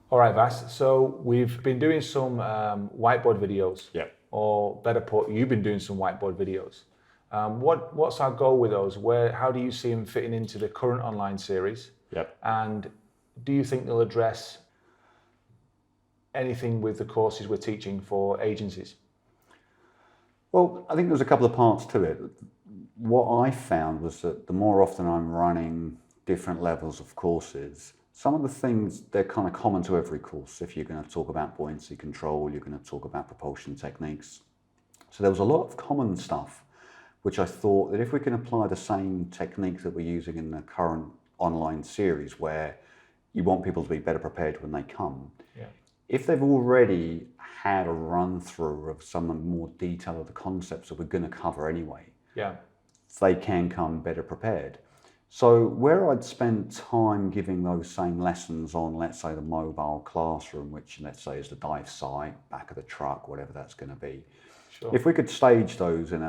All right, Vas. So we've been doing some whiteboard videos. Yeah. Or better put, you've been doing some whiteboard videos. What's our goal with those? How do you see them fitting into the current online series? Yep. And do you think they'll address anything with the courses we're teaching for agencies? Well, I think there's a couple of parts to it. What I found was that the more often I'm running different levels of courses, some of the things, they're kind of common to every course. If you're going to talk about buoyancy control, you're going to talk about propulsion techniques. So there was a lot of common stuff, which I thought that if we can apply the same techniques that we're using in the current online series, where you want people to be better prepared when they come, if they've already had a run through of some more detail of the concepts that we're going to cover anyway, they can come better prepared. So where I'd spent time giving those same lessons on, let's say, the mobile classroom, which let's say is the dive site, back of the truck, whatever that's going to be. Sure. If we could stage those in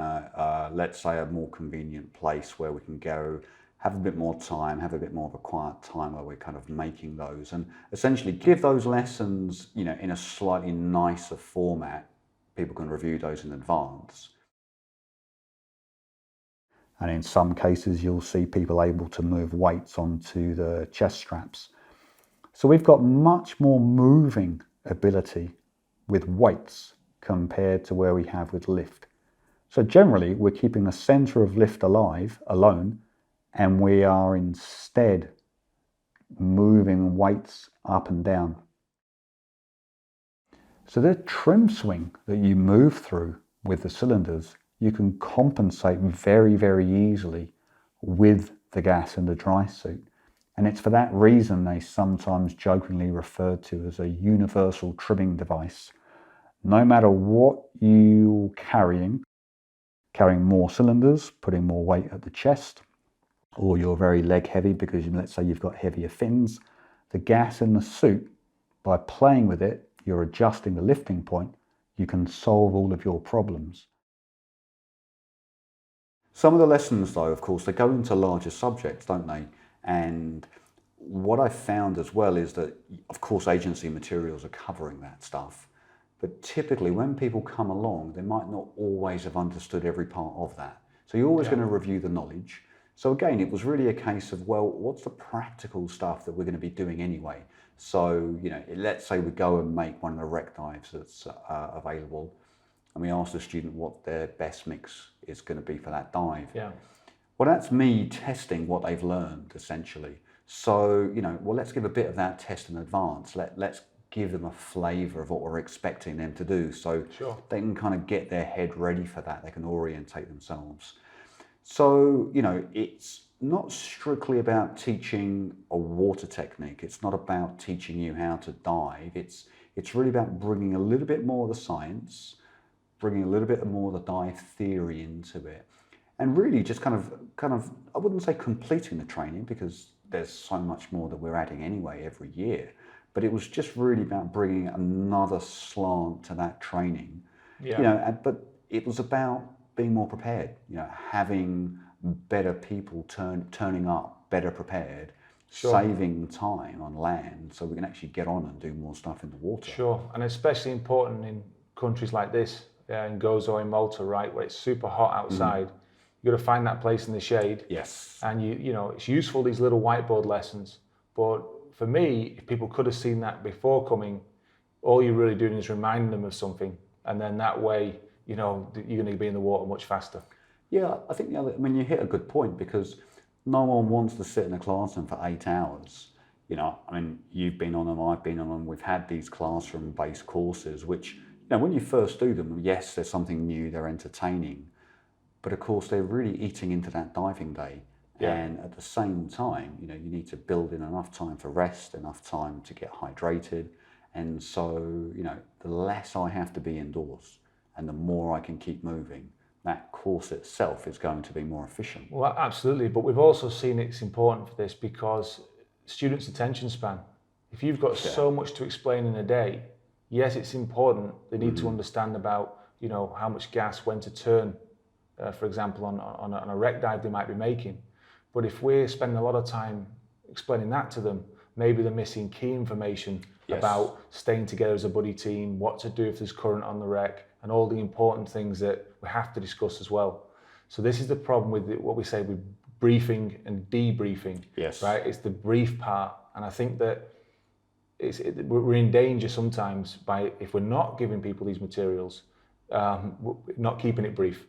let's say, a more convenient place where we can go, have a bit more time, have a bit more of a quiet time where we're kind of making those, and essentially give those lessons, in a slightly nicer format. People can review those in advance. And in some cases, you'll see people able to move weights onto the chest straps. So we've got much more moving ability with weights compared to where we have with lift. So generally, we're keeping the center of lift alive, alone, and we are instead moving weights up and down. So the trim swing that you move through with the cylinders, you can compensate very, very easily with the gas and the dry suit. And it's for that reason they sometimes jokingly referred to as a universal trimming device. No matter what you're carrying more cylinders, putting more weight at the chest, or you're very leg heavy because let's say you've got heavier fins, the gas in the suit, by playing with it, you're adjusting the lifting point, you can solve all of your problems. Some of the lessons though, of course, they go into larger subjects, don't they? And what I found as well is that, of course, agency materials are covering that stuff. But typically when people come along, they might not always have understood every part of that. So you're always going to review the knowledge. So again, it was really a case of, well, what's the practical stuff that we're going to be doing anyway? So, let's say we go and make one of the wreck dives that's available, and we ask the student what their best mix is going to be for that dive. Well, that's me testing what they've learned, essentially. So, well, let's give a bit of that test in advance. Let's give them a flavour of what we're expecting them to do, so they can kind of get their head ready for that. They can orientate themselves. So, it's not strictly about teaching a water technique. It's not about teaching you how to dive. It's really about bringing a little bit more of the science, bringing a little bit more of the dive theory into it, and really just kind of, I wouldn't say completing the training, because there's so much more that we're adding anyway every year, but it was just really about bringing another slant to that training. But it was about being more prepared, having better people turning up better prepared, saving time on land so we can actually get on and do more stuff in the water. And especially important in countries like this, in Gozo, in Malta, right, where it's super hot outside. You've got to find that place in the shade. Yes. And it's useful, these little whiteboard lessons. But for me, if people could have seen that before coming, all you're really doing is reminding them of something. And then that way, you're going to be in the water much faster. Yeah, I think you hit a good point, because no one wants to sit in a classroom for 8 hours. You've been on them, I've been on them. We've had these classroom-based courses, which, when you first do them, yes, there's something new, they're entertaining, but of course they're really eating into that diving day. And at the same time, you need to build in enough time for rest, enough time to get hydrated. And so, the less I have to be indoors and the more I can keep moving, that course itself is going to be more efficient. Well, absolutely. But we've also seen it's important for this because students' attention span, if you've got so much to explain in a day, yes, it's important. They need to understand about, how much gas, when to turn, for example, on a wreck dive they might be making. But if we're spending a lot of time explaining that to them, maybe they're missing key information about staying together as a buddy team, what to do if there's current on the wreck, and all the important things that we have to discuss as well. So this is the problem with what we say with briefing and debriefing, right? It's the brief part, and I think that we're in danger sometimes by, if we're not giving people these materials, not keeping it brief.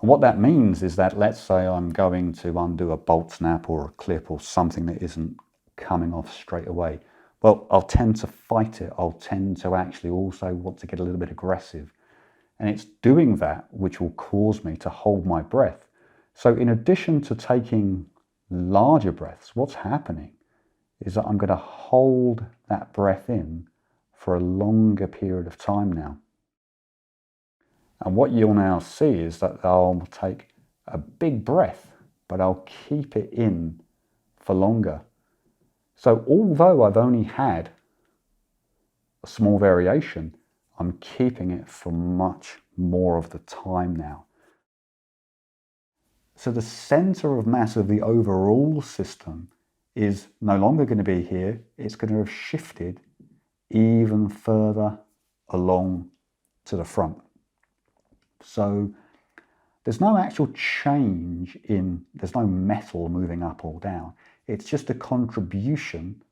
And what that means is that, let's say I'm going to undo a bolt snap or a clip or something that isn't coming off straight away. Well, I'll tend to fight it. I'll tend to actually also want to get a little bit aggressive. And it's doing that which will cause me to hold my breath. So in addition to taking larger breaths, what's happening is that I'm going to hold that breath in for a longer period of time now. And what you'll now see is that I'll take a big breath, but I'll keep it in for longer. So although I've only had a small variation, I'm keeping it for much more of the time now. So the center of mass of the overall system is no longer going to be here. It's going to have shifted even further along to the front. So there's no actual change there's no metal moving up or down. It's just a contribution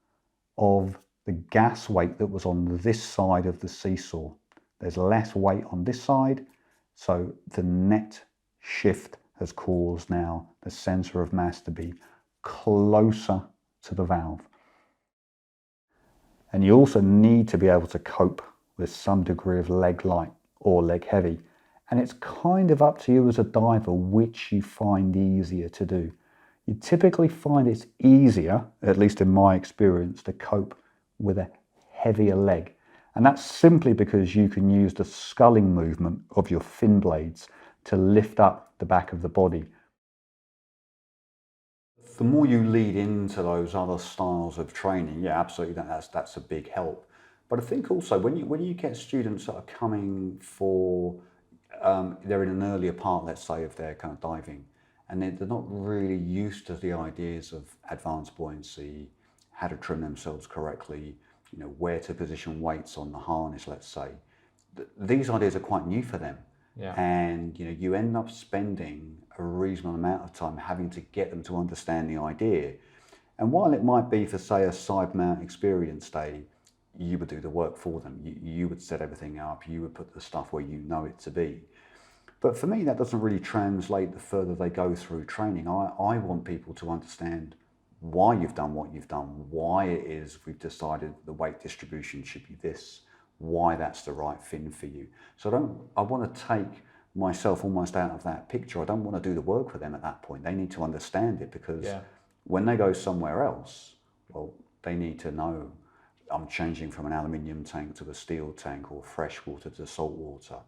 of the gas weight that was on this side of the seesaw. There's less weight on this side, so the net shift has caused now the center of mass to be closer to the valve. And you also need to be able to cope with some degree of leg light or leg heavy. And it's kind of up to you as a diver which you find easier to do. You typically find it's easier, at least in my experience, to cope with a heavier leg. And that's simply because you can use the sculling movement of your fin blades to lift up the back of the body. The more you lead into those other styles of training, yeah, absolutely, that's a big help. But I think also when you get students that are coming for, they're in an earlier part, let's say, of their kind of diving, and they're not really used to the ideas of advanced buoyancy, how to trim themselves correctly, you know, where to position weights on the harness, let's say. These ideas are quite new for them. Yeah. And you end up spending a reasonable amount of time having to get them to understand the idea. And while it might be for, say, a side mount experience day, you would do the work for them. You would set everything up, you would put the stuff where you know it to be. But for me, that doesn't really translate the further they go through training. I want people to understand why you've done what you've done, why it is we've decided the weight distribution should be this, why that's the right fin for you. So I want to take myself almost out of that picture. I don't want to do the work for them at that point. They need to understand it, because when they go somewhere else, well, they need to know I'm changing from an aluminium tank to a steel tank, or fresh water to salt water.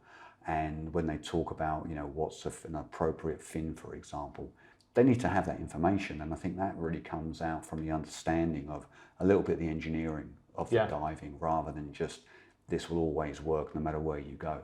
And when they talk about, what's an appropriate fin, for example, they need to have that information. And I think that really comes out from the understanding of a little bit the engineering of the diving, rather than just this will always work no matter where you go.